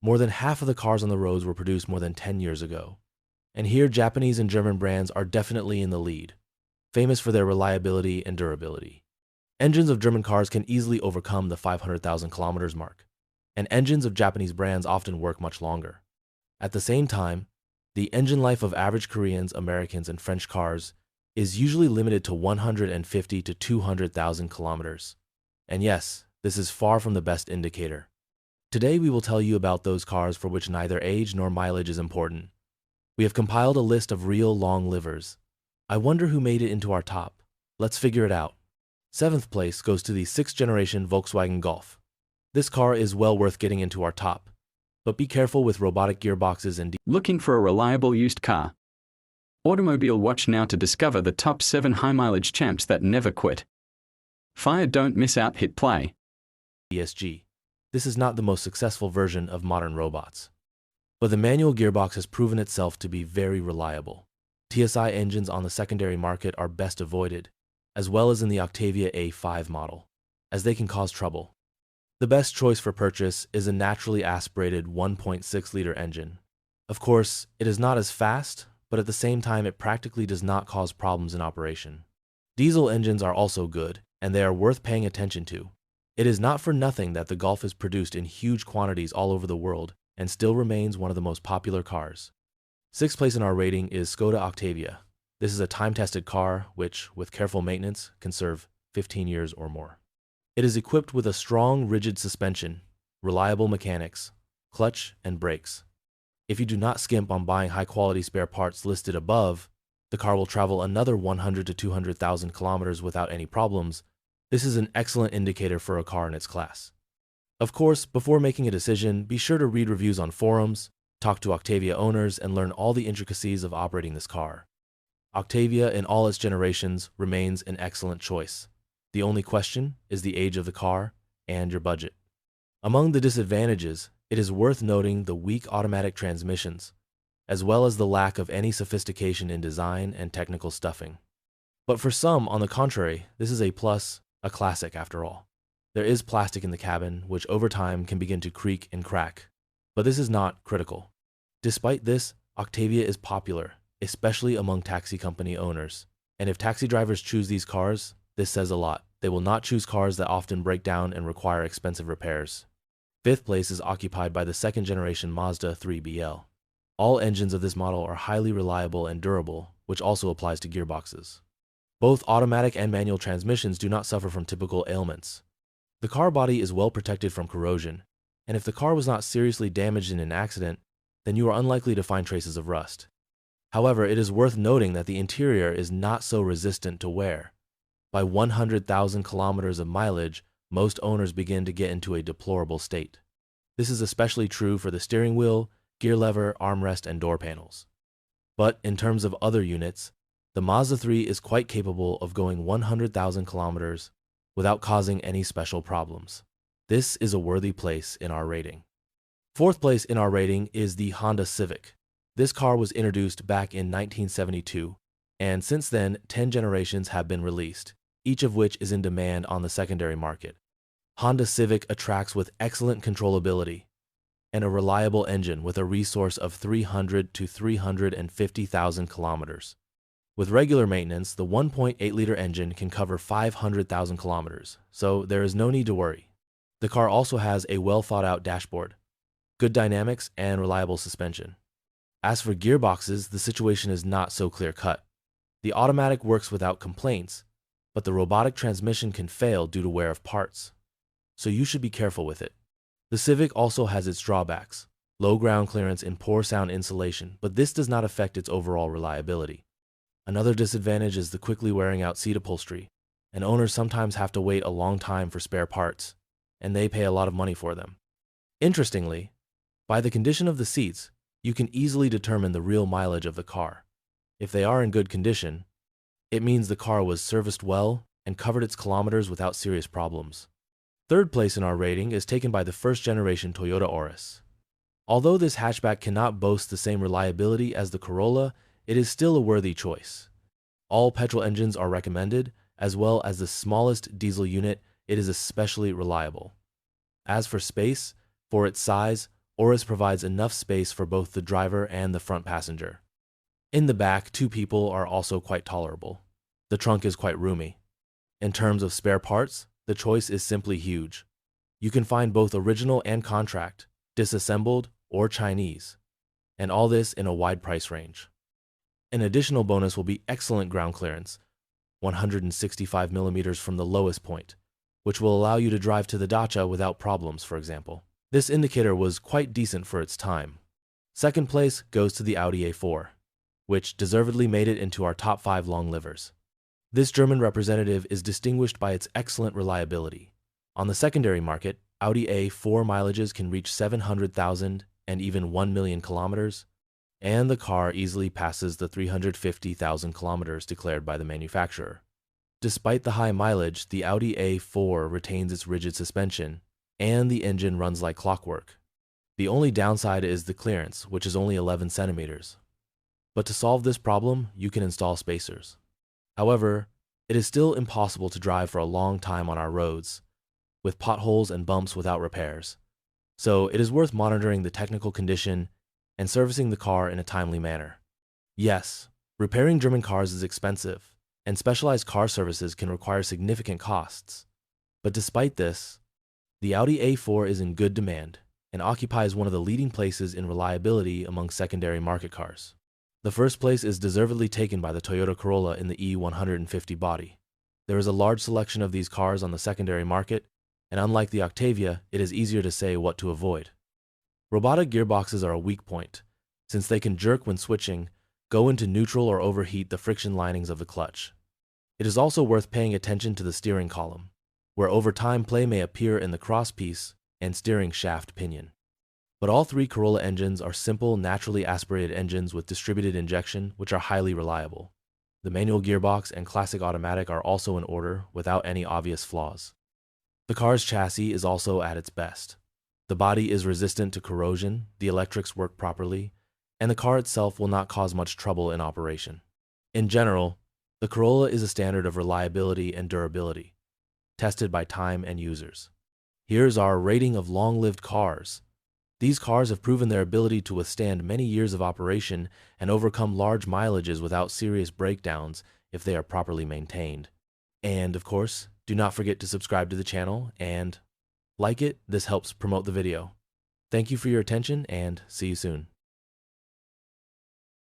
More than half of the cars on the roads were produced more than 10 years ago. And here, Japanese and German brands are definitely in the lead, famous for their reliability and durability. Engines of German cars can easily overcome the 500,000 kilometers mark, and engines of Japanese brands often work much longer. At the same time, the engine life of average Koreans, Americans, and French cars is usually limited to 150 to 200,000 kilometers. And yes, this is far from the best indicator. Today we will tell you about those cars for which neither age nor mileage is important. We have compiled a list of real long livers. I wonder who made it into our top. Let's figure it out. 7th place goes to the 6th generation Volkswagen Golf. This car is well worth getting into our top, but be careful with robotic gearboxes and Looking for a reliable used car? Automobile Watch now to discover the top 7 high-mileage champs that never quit. Fire, don't miss out, hit play. ESG. This is not the most successful version of modern robots, but the manual gearbox has proven itself to be very reliable. TSI engines on the secondary market are best avoided, as well as in the Octavia A5 model, as they can cause trouble. The best choice for purchase is a naturally aspirated 1.6-liter engine. Of course, it is not as fast, but at the same time it practically does not cause problems in operation. Diesel engines are also good, and they are worth paying attention to. It is not for nothing that the Golf is produced in huge quantities all over the world and still remains one of the most popular cars. 6th place in our rating is Skoda Octavia. This is a time-tested car which, with careful maintenance, can serve 15 years or more. It is equipped with a strong, rigid suspension, reliable mechanics, clutch, and brakes. If you do not skimp on buying high-quality spare parts listed above, the car will travel another 100 to 200,000 kilometers without any problems. This is an excellent indicator for a car in its class. Of course, before making a decision, be sure to read reviews on forums, talk to Octavia owners, and learn all the intricacies of operating this car. Octavia, in all its generations, remains an excellent choice. The only question is the age of the car and your budget. Among the disadvantages, it is worth noting the weak automatic transmissions, as well as the lack of any sophistication in design and technical stuffing. But for some, on the contrary, this is a plus, a classic after all. There is plastic in the cabin, which over time can begin to creak and crack, but this is not critical. Despite this, Octavia is popular, especially among taxi company owners. And if taxi drivers choose these cars, this says a lot. They will not choose cars that often break down and require expensive repairs. 5th place is occupied by the 2nd generation Mazda 3BL. All engines of this model are highly reliable and durable, which also applies to gearboxes. Both automatic and manual transmissions do not suffer from typical ailments. The car body is well protected from corrosion, and if the car was not seriously damaged in an accident, then you are unlikely to find traces of rust. However, it is worth noting that the interior is not so resistant to wear. By 100,000 kilometers of mileage, most owners begin to get into a deplorable state. This is especially true for the steering wheel, gear lever, armrest, and door panels. But in terms of other units, the Mazda 3 is quite capable of going 100,000 kilometers without causing any special problems. This is a worthy place in our rating. 4th place in our rating is the Honda Civic. This car was introduced back in 1972, and since then, 10 generations have been released, each of which is in demand on the secondary market. Honda Civic attracts with excellent controllability and a reliable engine with a resource of 300 to 350,000 kilometers. With regular maintenance, the 1.8-liter engine can cover 500,000 kilometers, so there is no need to worry. The car also has a well-thought-out dashboard, good dynamics, and reliable suspension. As for gearboxes, the situation is not so clear-cut. The automatic works without complaints, but the robotic transmission can fail due to wear of parts, so you should be careful with it. The Civic also has its drawbacks, low ground clearance and poor sound insulation, but this does not affect its overall reliability. Another disadvantage is the quickly wearing out seat upholstery, and owners sometimes have to wait a long time for spare parts, and they pay a lot of money for them. Interestingly, by the condition of the seats, you can easily determine the real mileage of the car. If they are in good condition, it means the car was serviced well and covered its kilometers without serious problems. 3rd place in our rating is taken by the 1st generation Toyota Auris. Although this hatchback cannot boast the same reliability as the Corolla, it is still a worthy choice. All petrol engines are recommended, as well as the smallest diesel unit. It is especially reliable. As for space, for its size, Urus provides enough space for both the driver and the front passenger. In the back, 2 people are also quite tolerable. The trunk is quite roomy. In terms of spare parts, the choice is simply huge. You can find both original and contract, disassembled or Chinese, and all this in a wide price range. An additional bonus will be excellent ground clearance, 165 millimeters from the lowest point, which will allow you to drive to the dacha without problems, for example. This indicator was quite decent for its time. Second place goes to the Audi A4, which deservedly made it into our top 5 long livers. This German representative is distinguished by its excellent reliability. On the secondary market, Audi A4 mileages can reach 700,000 and even 1 million kilometers, and the car easily passes the 350,000 kilometers declared by the manufacturer. Despite the high mileage, the Audi A4 retains its rigid suspension, and the engine runs like clockwork. The only downside is the clearance, which is only 11 centimeters. But to solve this problem, you can install spacers. However, it is still impossible to drive for a long time on our roads, with potholes and bumps without repairs. So it is worth monitoring the technical condition and servicing the car in a timely manner. Yes, repairing German cars is expensive, and specialized car services can require significant costs. But despite this, the Audi A4 is in good demand and occupies one of the leading places in reliability among secondary market cars. The first place is deservedly taken by the Toyota Corolla in the E150 body. There is a large selection of these cars on the secondary market, and unlike the Octavia, it is easier to say what to avoid. Robotic gearboxes are a weak point, since they can jerk when switching, go into neutral or overheat the friction linings of the clutch. It is also worth paying attention to the steering column, where over time play may appear in the crosspiece and steering shaft pinion. But all 3 Corolla engines are simple, naturally aspirated engines with distributed injection, which are highly reliable. The manual gearbox and classic automatic are also in order, without any obvious flaws. The car's chassis is also at its best. The body is resistant to corrosion, the electrics work properly, and the car itself will not cause much trouble in operation. In general, the Corolla is a standard of reliability and durability, tested by time and users. Here's our rating of long-lived cars. These cars have proven their ability to withstand many years of operation and overcome large mileages without serious breakdowns if they are properly maintained. And of course, do not forget to subscribe to the channel and like it. This helps promote the video. Thank you for your attention and see you soon.